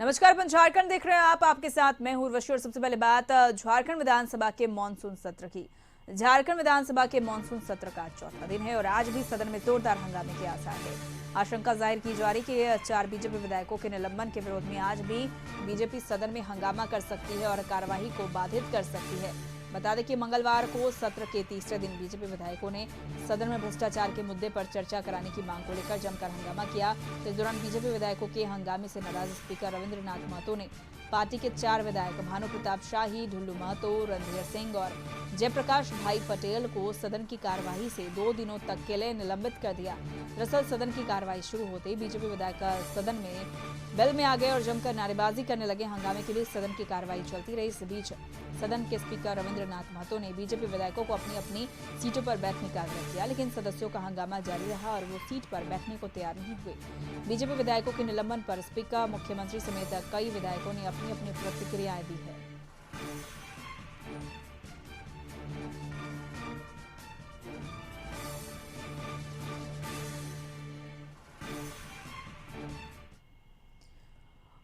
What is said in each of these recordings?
नमस्कार, झारखंड देख रहे हैं आप। आपके साथ मैं हूं उर्वशी। और सबसे पहले बात झारखंड विधानसभा के मानसून सत्र की। झारखंड विधानसभा के मानसून सत्र का चौथा दिन है और आज भी सदन में जोरदार हंगामे के आसार है। आशंका जाहिर की जा रही कि 4 बीजेपी विधायकों के निलंबन के विरोध में आज भी बीजेपी सदन में हंगामा कर सकती है और कार्यवाही को बाधित कर सकती है। बता दें कि मंगलवार को सत्र के तीसरे दिन बीजेपी विधायकों ने सदन में भ्रष्टाचार के मुद्दे पर चर्चा कराने की मांग को लेकर जमकर हंगामा किया। इस दौरान बीजेपी विधायकों के हंगामे से नाराज स्पीकर रविंद्रनाथ महतो ने पार्टी के 4 विधायक भानु प्रताप शाही, ढुल्लू महतो, रणधीर सिंह और जयप्रकाश भाई पटेल को सदन की कार्यवाही से 2 दिनों तक के लिए निलंबित कर दिया। दरअसल सदन की कार्यवाही शुरू होते ही बीजेपी विधायक सदन में बेल में आ गए और जमकर नारेबाजी करने लगे। हंगामे के बीच सदन की कार्यवाही चलती रही। इस बीच सदन के स्पीकर रविंद्रनाथ महतो ने बीजेपी विधायकों को अपनी अपनी सीटों पर बैठने का आग्रह किया, लेकिन सदस्यों का हंगामा जारी रहा और वो सीट पर बैठने को तैयार नहीं हुए। बीजेपी विधायकों के निलंबन पर स्पीकर, मुख्यमंत्री समेत कई विधायकों ने अपनी अपनी प्रतिक्रियाएं दी है।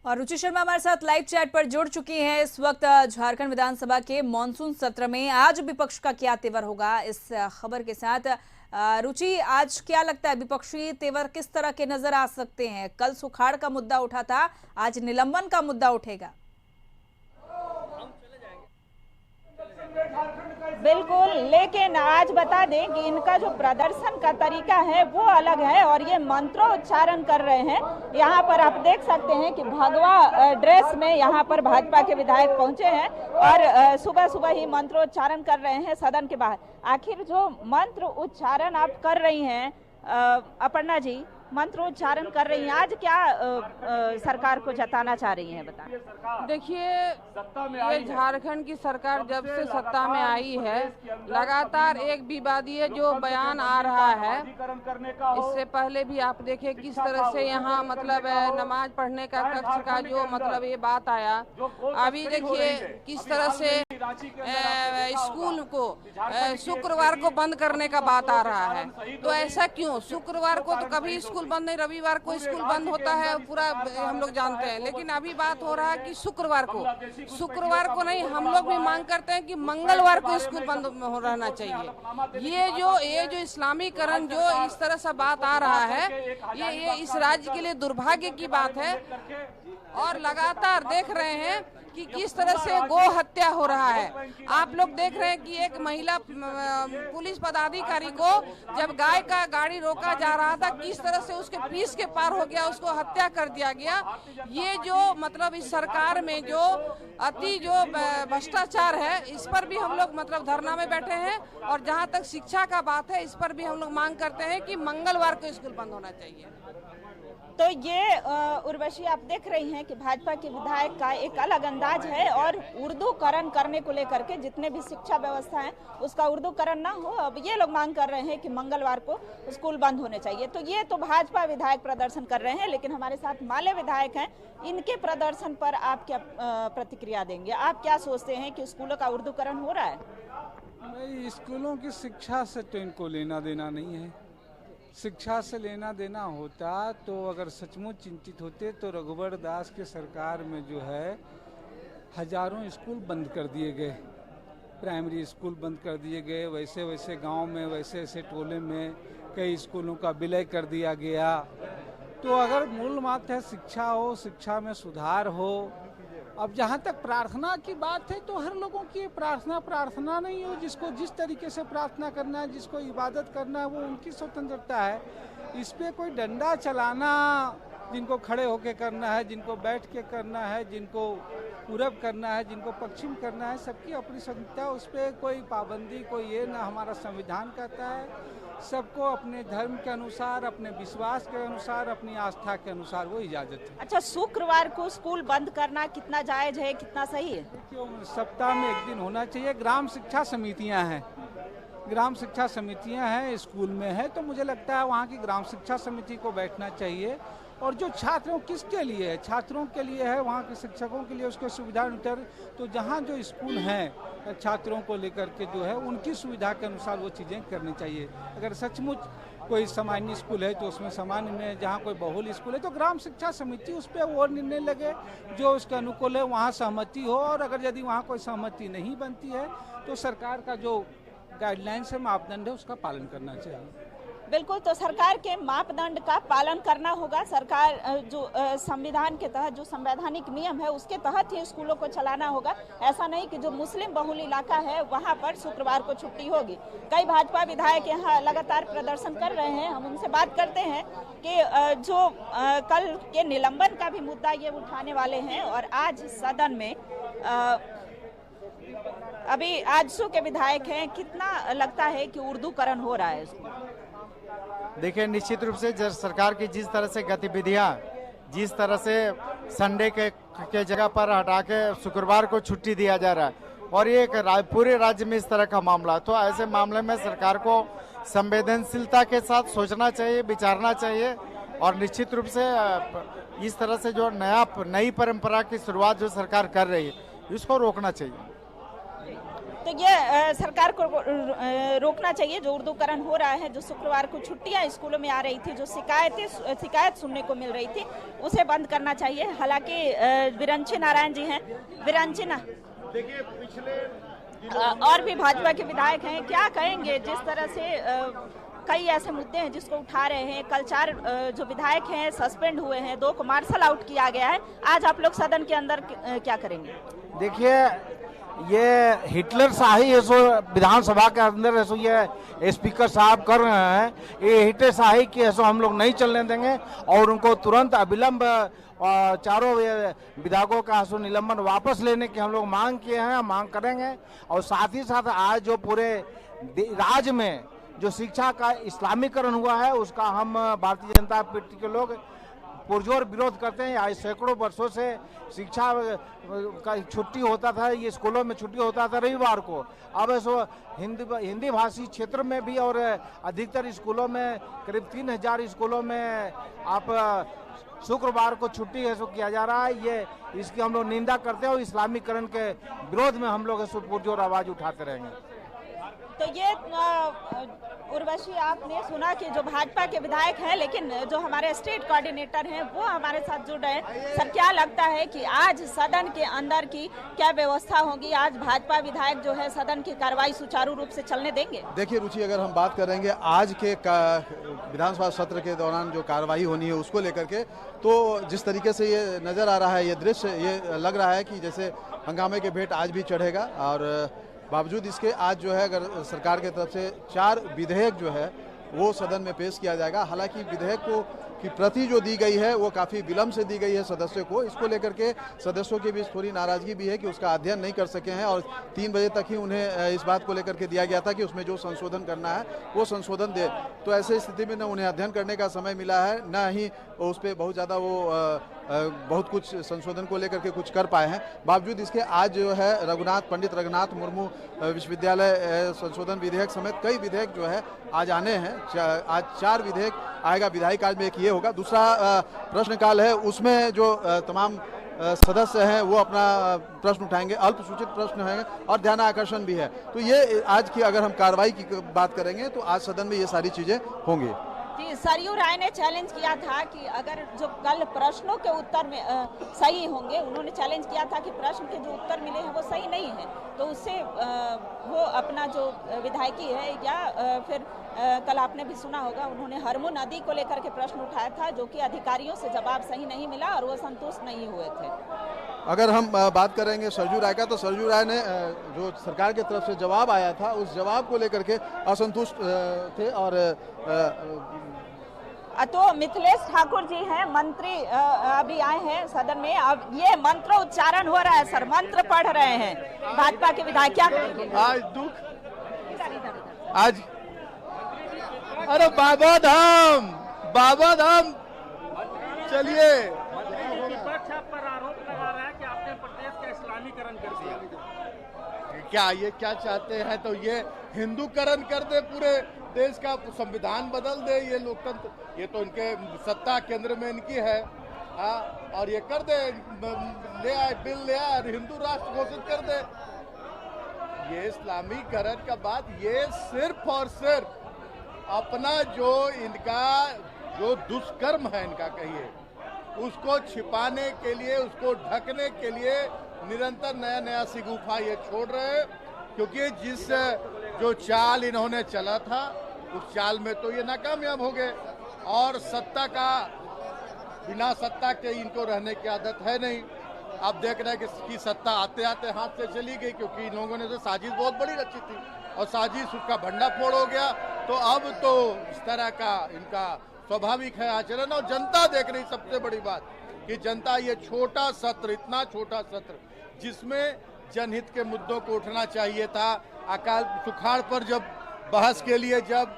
और रुचि शर्मा हमारे साथ लाइव चैट पर जुड़ चुकी हैं। इस वक्त झारखंड विधानसभा के मॉनसून सत्र में आज विपक्ष का क्या तेवर होगा, इस खबर के साथ रुचि, आज क्या लगता है विपक्षी तेवर किस तरह के नजर आ सकते हैं? कल सुखाड़ का मुद्दा उठा था, आज निलंबन का मुद्दा उठेगा। बिल्कुल, लेकिन आज बता दें कि इनका जो प्रदर्शन का तरीका है वो अलग है और ये मंत्रोच्चारण कर रहे हैं। यहाँ पर आप देख सकते हैं कि भगवा ड्रेस में यहाँ पर भाजपा के विधायक पहुंचे हैं और सुबह सुबह ही मंत्रोच्चारण कर रहे हैं सदन के बाहर। आखिर जो मंत्र उच्चारण आप कर रही हैं अपर्णा जी, मंत्रोच्चारण कर रही हैं, आज क्या सरकार को जताना चाह रही हैं बताएं। देखिए, ये झारखंड की सरकार जब से सत्ता में आई है लगातार एक विवादीय जो बयान आ रहा है। इससे पहले भी आप देखें किस तरह से यहाँ मतलब नमाज पढ़ने का कक्ष का जो मतलब ये बात आया। अभी देखिए किस तरह से स्कूल को शुक्रवार को बंद करने का बात आ रहा है। तो ऐसा क्यों? शुक्रवार को तो कभी स्कूल बंद नहीं, रविवार को स्कूल बंद होता है, पूरा हम लोग जानते हैं। लेकिन अभी बात हो रहा है कि शुक्रवार को नहीं, हम लोग भी मांग करते हैं कि मंगलवार को स्कूल बंद रहना चाहिए। ये जो इस्लामीकरण जो इस तरह से बात आ रहा है, ये इस राज्य के लिए दुर्भाग्य की बात है। और लगातार देख रहे हैं कि किस तरह से गो हत्या हो रहा है। आप लोग देख रहे हैं कि एक महिला पुलिस पदाधिकारी को जब गाय का गाड़ी रोका जा रहा था, किस तरह से उसके पीछ के पार हो गया, उसको हत्या कर दिया गया। ये जो मतलब इस सरकार में जो अति जो भ्रष्टाचार है, इस पर भी हम लोग मतलब धरना में बैठे हैं। और जहां तक शिक्षा का बात है, इस पर भी हम लोग मांग करते हैं कि मंगलवार को स्कूल बंद होना चाहिए। तो ये उर्वशी आप देख रही हैं कि भाजपा के विधायक का एक अलग अंदाज है और उर्दूकरण करने को लेकर के जितने भी शिक्षा व्यवस्था है उसका उर्दूकरण ना हो। अब ये लोग मांग कर रहे हैं कि मंगलवार को स्कूल बंद होने चाहिए। तो ये तो भाजपा विधायक प्रदर्शन कर रहे हैं, लेकिन हमारे साथ माले विधायक हैं, इनके प्रदर्शन पर आप क्या प्रतिक्रिया देंगे? आप क्या सोचते हैं कि स्कूलों का उर्दूकरण हो रहा है? नहीं, स्कूलों की शिक्षा से तो इनको लेना देना नहीं है। शिक्षा से लेना देना होता तो अगर सचमुच चिंतित होते तो रघुवर दास के सरकार में जो है हजारों स्कूल बंद कर दिए गए, प्राइमरी स्कूल बंद कर दिए गए। वैसे वैसे गांव में, वैसे वैसे टोले में कई स्कूलों का विलय कर दिया गया। तो अगर मूल बात है शिक्षा हो, शिक्षा में सुधार हो। अब जहाँ तक प्रार्थना की बात है तो हर लोगों की प्रार्थना नहीं हो। जिसको जिस तरीके से प्रार्थना करना है, जिसको इबादत करना है, वो उनकी स्वतंत्रता है। इस पे कोई डंडा चलाना, जिनको खड़े होके करना है, जिनको बैठ के करना है, जिनको पूरब करना है, जिनको पश्चिम करना है, सबकी अपनी स्वतंत्रता है। उस पर कोई पाबंदी कोई ये ना हमारा संविधान कहता है। सबको अपने धर्म के अनुसार, अपने विश्वास के अनुसार, अपनी आस्था के अनुसार वो इजाजत है। अच्छा, शुक्रवार को स्कूल बंद करना कितना जायज है, कितना सही है? क्यों, सप्ताह में एक दिन होना चाहिए। ग्राम शिक्षा समितियां हैं, ग्राम शिक्षा समितियां हैं, स्कूल में है, तो मुझे लगता है वहाँ की ग्राम शिक्षा समिति को बैठना चाहिए और जो छात्रों किसके लिए है, छात्रों के लिए है, वहाँ के शिक्षकों के लिए, उसके सुविधा अनुसार। तो जहाँ जो स्कूल हैं छात्रों को लेकर के जो है उनकी सुविधा के अनुसार वो चीज़ें करनी चाहिए। अगर सचमुच कोई सामान्य स्कूल है तो उसमें सामान्य में, जहाँ कोई बहुल स्कूल है तो ग्राम शिक्षा समिति उस पर वो निर्णय लगे जो उसके अनुकूल है, वहाँ सहमति हो। और अगर यदि वहाँ कोई सहमति नहीं बनती है तो सरकार का जो गाइडलाइंस है, मापदंड है, उसका पालन करना चाहिए। बिल्कुल, तो सरकार के मापदंड का पालन करना होगा। सरकार जो संविधान के तहत जो संवैधानिक नियम है उसके तहत ही स्कूलों को चलाना होगा। ऐसा नहीं कि जो मुस्लिम बहुल इलाका है वहां पर शुक्रवार को छुट्टी होगी। कई भाजपा विधायक यहाँ लगातार प्रदर्शन कर रहे हैं। हम उनसे बात करते हैं कि जो कल के निलंबन का भी मुद्दा ये उठाने वाले हैं। और आज सदन में अभी आजसू के विधायक हैं, कितना लगता है कि उर्दूकरण हो रहा है इसको? देखिए, निश्चित रूप से सरकार की जिस तरह से गतिविधियां, जिस तरह से संडे के जगह पर हटा के शुक्रवार को छुट्टी दिया जा रहा है और ये पूरे राज्य में इस तरह का मामला, तो ऐसे मामले में सरकार को संवेदनशीलता के साथ सोचना चाहिए, विचारना चाहिए। और निश्चित रूप से इस तरह से जो नई परंपरा की शुरुआत जो सरकार कर रही है इसको रोकना चाहिए। तो ये सरकार को रोकना चाहिए। जो उर्दूकरण हो रहा है, जो शुक्रवार को छुट्टियां स्कूलों में आ रही थी, जो शिकायत सुनने को मिल रही थी, उसे बंद करना चाहिए। हालांकि विरंची नारायण जी हैं, विरंची ना देखिए पिछले और भी भाजपा के विधायक हैं, क्या कहेंगे जिस तरह से कई ऐसे मुद्दे हैं जिसको उठा रहे हैं? कल 4 जो विधायक हैं सस्पेंड हुए हैं, 2 को मार्शल आउट किया गया है। आज आप लोग सदन के अंदर क्या करेंगे? देखिए, ये हिटलर शाही है सो विधानसभा के अंदर है सो ये स्पीकर साहब कर रहे हैं, ये हिटलर शाही की है सो हम लोग नहीं चलने देंगे और उनको तुरंत अविलंब चारों विधायकों का सो निलंबन वापस लेने की हम लोग मांग किए हैं, मांग करेंगे। और साथ ही साथ आज जो पूरे राज्य में जो शिक्षा का इस्लामीकरण हुआ है उसका हम भारतीय जनता पार्टी के लोग पुरजोर विरोध करते हैं। आज सैकड़ों वर्षों से शिक्षा का छुट्टी होता था, ये स्कूलों में छुट्टी होता था रविवार को। अब ऐसो हिंदी भाषी क्षेत्र में भी और अधिकतर स्कूलों में, करीब 3000 स्कूलों में आप शुक्रवार को छुट्टी है सो किया जा रहा है। ये इसकी हम लोग निंदा करते हैं और इस्लामीकरण के विरोध में हम लोग पुरजोर आवाज उठाते रहेंगे। तो ये उर्वशी, आपने सुना कि जो भाजपा के विधायक हैं, लेकिन जो हमारे स्टेट कोऑर्डिनेटर हैं वो हमारे साथ जुड़ रहे हैं। सर, क्या लगता है कि आज सदन के अंदर की क्या व्यवस्था होगी? आज भाजपा विधायक जो है सदन की कार्रवाई सुचारू रूप से चलने देंगे? देखिए रुचि, अगर हम बात करेंगे आज के विधानसभा सत्र के दौरान जो कार्रवाई होनी है उसको लेकर के, तो जिस तरीके से ये नजर आ रहा है, ये दृश्य, ये लग रहा है कि जैसे हंगामे के भेंट आज भी चढ़ेगा। और बावजूद इसके आज जो है अगर सरकार की तरफ से 4 विधेयक जो है वो सदन में पेश किया जाएगा। हालांकि विधेयक को की प्रति जो दी गई है वो काफ़ी विलम्ब से दी गई है सदस्यों को। इसको लेकर के सदस्यों के बीच थोड़ी नाराजगी भी है कि उसका अध्ययन नहीं कर सके हैं और 3 बजे तक ही उन्हें इस बात को लेकर के दिया गया था कि उसमें जो संशोधन करना है वो संशोधन दे। तो ऐसे स्थिति में न उन्हें अध्ययन करने का समय मिला है, न ही उस पर बहुत ज़्यादा वो बहुत कुछ संशोधन को लेकर के कुछ कर पाए हैं। बावजूद इसके आज जो है पंडित रघुनाथ मुर्मू विश्वविद्यालय संशोधन विधेयक समेत कई विधेयक जो है आज आने हैं। आज 4 विधेयक आएगा। विधायी कार्य में एक ये होगा। दूसरा प्रश्नकाल है, उसमें जो तमाम सदस्य हैं वो अपना प्रश्न उठाएंगे, अल्प सूचित प्रश्न हैं और ध्यान आकर्षण भी है। तो ये आज की अगर हम कार्रवाई की बात करेंगे तो आज सदन में ये सारी चीज़ें होंगी। जी, सरयू राय ने चैलेंज किया था कि अगर जो कल प्रश्नों के उत्तर में सही होंगे, उन्होंने चैलेंज किया था कि प्रश्न के जो उत्तर मिले हैं वो सही नहीं है, तो उससे वो अपना जो विधायकी है या फिर कल आपने भी सुना होगा उन्होंने हरमू नदी को लेकर के प्रश्न उठाया था, जो कि अधिकारियों से जवाब सही नहीं मिला और वो संतुष्ट नहीं हुए थे। अगर हम बात करेंगे सरयू राय का, तो सरयू राय ने जो सरकार की तरफ से जवाब आया था उस जवाब को लेकर के असंतुष्ट थे। और तो मिथिलेश ठाकुर जी हैं, मंत्री अभी आए हैं सदन में। अब ये मंत्र उच्चारण हो रहा है सर, मंत्र पढ़ रहे हैं भाजपा के विधायक, क्या करेंगे? आज दुख, आज अरे बाबा धाम चलिए। विपक्ष आप पर आरोप लगा रहा है कि आपने प्रदेश का इस्लामीकरण कर दिया। क्या ये क्या चाहते हैं? तो ये हिंदूकरण कर दे पूरे देश का संविधान बदल दे, ये लोकतंत्र, ये तो इनके सत्ता केंद्र में इनकी है। हाँ, और ये कर दे, ले आए बिल, ले आए और हिंदू राष्ट्र घोषित कर दे। ये इस्लामीकरण का बात, ये सिर्फ और सिर्फ अपना जो इनका जो दुष्कर्म है इनका कहिए, उसको छिपाने के लिए, उसको ढकने के लिए निरंतर नया नया सिगुफा ये छोड़ रहे हैं। क्योंकि जिस जो चाल इन्होंने चला था, उस चाल में तो ये नाकामयाब हो गए। और सत्ता का, बिना सत्ता के इनको रहने की आदत है नहीं। अब देख रहे हैं कि सत्ता आते आते हाथ से चली गई, क्योंकि इन लोगों ने तो साजिश बहुत बड़ी रची थी और साजिश उसका भंडाफोड़ हो गया। तो अब तो इस तरह का इनका स्वाभाविक है आचरण। और जनता देख रही, सबसे बड़ी बात कि जनता ये छोटा सत्र, इतना छोटा सत्र जिसमें जनहित के मुद्दों को उठना चाहिए था, अकाल सुखाड़ पर जब बहस के लिए जब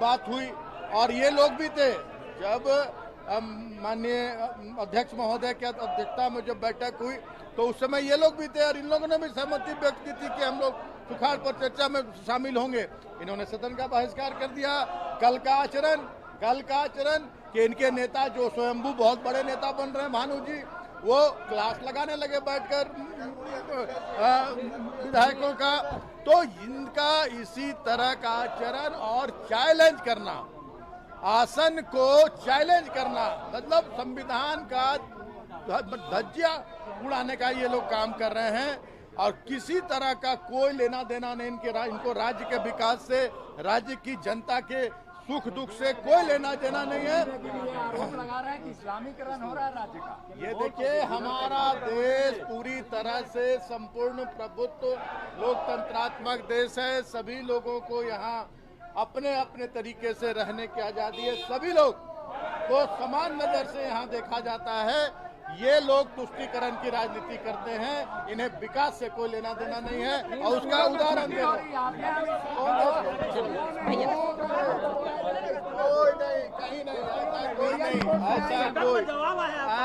बात हुई, और ये लोग भी थे जब माननीय अध्यक्ष महोदय की अध्यक्षता में जब बैठक हुई, तो उस समय ये लोग भी थे और इन लोगों ने भी सहमति व्यक्त की थी कि हम लोग सुखाड़ पर चर्चा में शामिल होंगे। इन्होंने सदन का बहिष्कार कर दिया। कल का आचरण कि इनके नेता जो स्वयंभू बहुत बड़े नेता बन रहे हैं, भानु जी, वो क्लास लगाने लगे बैठकर विधायकों का। तो इनका इसी तरह का आचरण और चैलेंज करना, आसन को चैलेंज करना, मतलब संविधान का धज्जिया उड़ाने का ये लोग काम कर रहे हैं। और किसी तरह का कोई लेना देना नहीं इनको राज्य के विकास से, राज्य की जनता के सुख दुख से कोई लेना देना नहीं है। लगा रहा है कि इस्लामीकरण हो रहा है राज्य का। ये देखिए, हमारा देश पूरी तरह से संपूर्ण प्रभुत्व लोकतंत्रात्मक देश है। सभी लोगों को यहाँ अपने अपने तरीके से रहने की आजादी है। सभी लोग को समान नजर से यहाँ देखा जाता है। ये लोग तुष्टीकरण की राजनीति करते हैं, इन्हें विकास से कोई लेना देना नहीं है। और उसका उदाहरण दे कोई नहीं, कहीं नहीं, ऐसा कोई नहीं,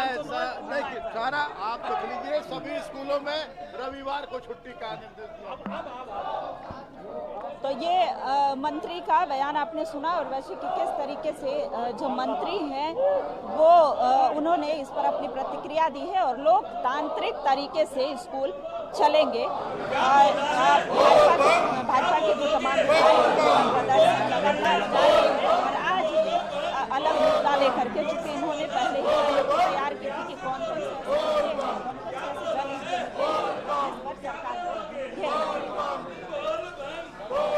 ऐसा नहीं। सारा आप देख लीजिए, सभी स्कूलों में रविवार को छुट्टी का निर्देश दिया। तो ये मंत्री का बयान आपने सुना, और वैसे कि किस तरीके से जो मंत्री हैं वो उन्होंने इस पर अपनी प्रतिक्रिया दी है। और लोकतांत्रिक तरीके से स्कूल चलेंगे। भाजपा के जो तमाम और आज अलग मुद्दा लेकर के, चूंकि इन्होंने पहले ही तैयार की थी कि कौन कौन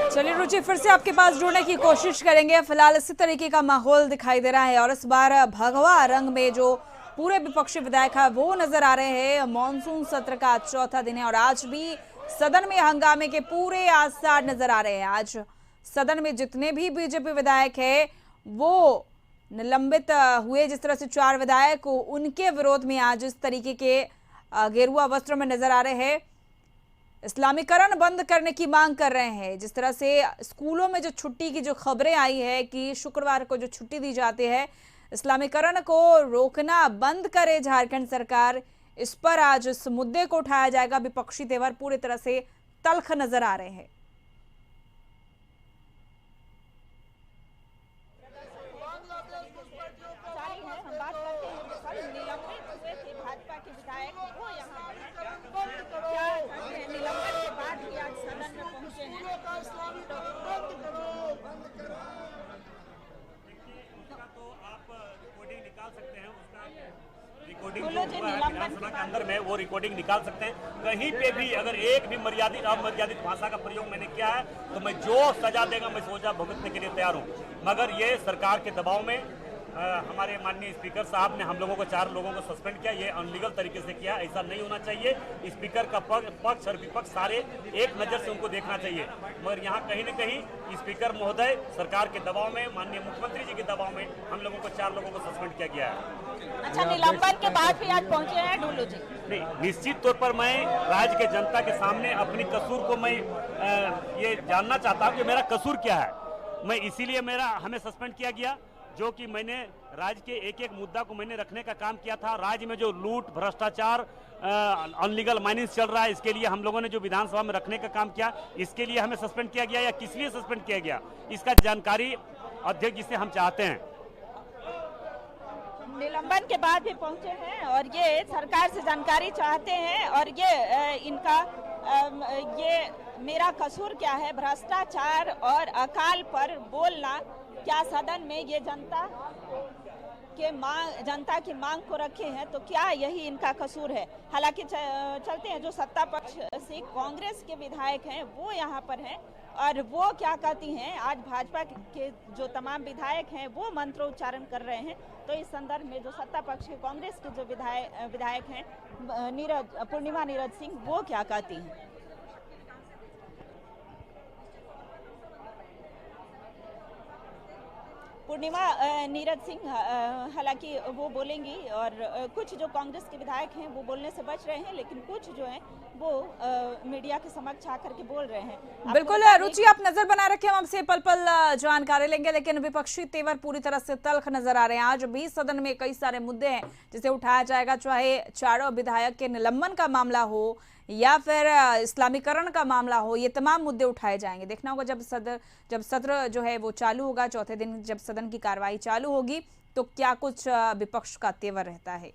चलिए रुचि, फिर से आपके पास जुड़ने की कोशिश करेंगे। फिलहाल इसी तरीके का माहौल दिखाई दे रहा है और इस बार भगवा रंग में जो पूरे विपक्षी विधायक है वो नजर आ रहे हैं। मॉनसून सत्र का चौथा दिन है और आज भी सदन में हंगामे के पूरे आसार नजर आ रहे हैं। आज सदन में जितने भी बीजेपी विधायक है वो निलंबित हुए, जिस तरह से 4 विधायक उनके विरोध में आज इस तरीके के गेरुआ वस्त्र में नजर आ रहे हैं। इस्लामीकरण बंद करने की मांग कर रहे हैं। जिस तरह से स्कूलों में जो छुट्टी की जो खबरें आई है कि शुक्रवार को जो छुट्टी दी जाती है, इस्लामीकरण को रोकना बंद करे झारखंड सरकार, इस पर आज इस मुद्दे को उठाया जाएगा। विपक्षी तेवर पूरी तरह से तल्ख नजर आ रहे हैं। विधानसभा के अंदर में वो रिकॉर्डिंग निकाल सकते हैं। कहीं पे भी अगर एक भी अमर्यादित भाषा का प्रयोग मैंने किया है तो मैं जो सजा देगा मैं सोचा भुगतने के लिए तैयार हूँ। मगर ये सरकार के दबाव में हमारे माननीय स्पीकर साहब ने हम लोगों को 4 लोगों को सस्पेंड किया। ये अनलीगल तरीके से किया, ऐसा नहीं होना चाहिए। स्पीकर का पक्ष और विपक्ष सारे एक नज़र से उनको देखना चाहिए। मगर यहाँ कहीं न कहीं स्पीकर महोदय सरकार के दबाव में, माननीय मुख्यमंत्री जी के दबाव में हम लोगों को 4 लोगों को सस्पेंड किया गया है। अच्छा, निलंबन के बाद भी आज पहुंचे हैं डुल्लू जी? नहीं, निश्चित तौर पर मैं राज्य के जनता के सामने अपनी कसूर को मैं ये जानना चाहता हूँ कि मेरा कसूर क्या है। मैं इसीलिए हमें सस्पेंड किया गया। जो कि मैंने राज्य के एक एक मुद्दा को मैंने रखने का काम किया था। राज्य में जो लूट, भ्रष्टाचार, अनलीगल माइनिंग चल रहा है, इसके लिए हम लोगों ने जो विधानसभा में रखने का काम किया, इसके लिए हमें सस्पेंड किया गया या किस लिए सस्पेंड किया गया, इसका जानकारी अध्यक्ष जी से हम चाहते हैं। निलंबन के बाद भी पहुंचे हैं और ये सरकार से जानकारी चाहते हैं और ये इनका ये मेरा कसूर क्या है, भ्रष्टाचार और अकाल पर बोलना, क्या सदन में ये जनता की मांग को रखे हैं, तो क्या यही इनका कसूर है। हालांकि चलते हैं, जो सत्ता पक्ष से कांग्रेस के विधायक हैं वो यहाँ पर हैं और वो क्या कहती हैं। आज भाजपा के जो तमाम विधायक हैं वो मंत्रोच्चारण कर रहे हैं, तो इस संदर्भ में जो सत्ता पक्ष के कांग्रेस के जो विधायक हैं पूर्णिमा नीरज सिंह, वो क्या कहती हैं। पूर्णिमा नीरज सिंह हालांकि वो बोलेंगी और कुछ जो कांग्रेस के विधायक हैं वो बोलने से बच रहे हैं, लेकिन कुछ जो हैं वो मीडिया के समक्ष आकर के बोल रहे हैं। बिल्कुल रुचि, आप नजर बना रखे, हम आपसे पल पल जानकारी लेंगे, लेकिन विपक्षी तेवर पूरी तरह से तल्ख नजर आ रहे हैं। आज भी सदन में कई सारे मुद्दे हैं जिसे उठाया जाएगा, चाहे चारों विधायक के निलंबन का मामला हो या फिर इस्लामीकरण का मामला हो, ये तमाम मुद्दे उठाए जाएंगे। देखना होगा जब सत्र जो है वो चालू होगा, चौथे दिन जब सदन की कार्रवाई चालू होगी, तो क्या कुछ विपक्ष का तेवर रहता है।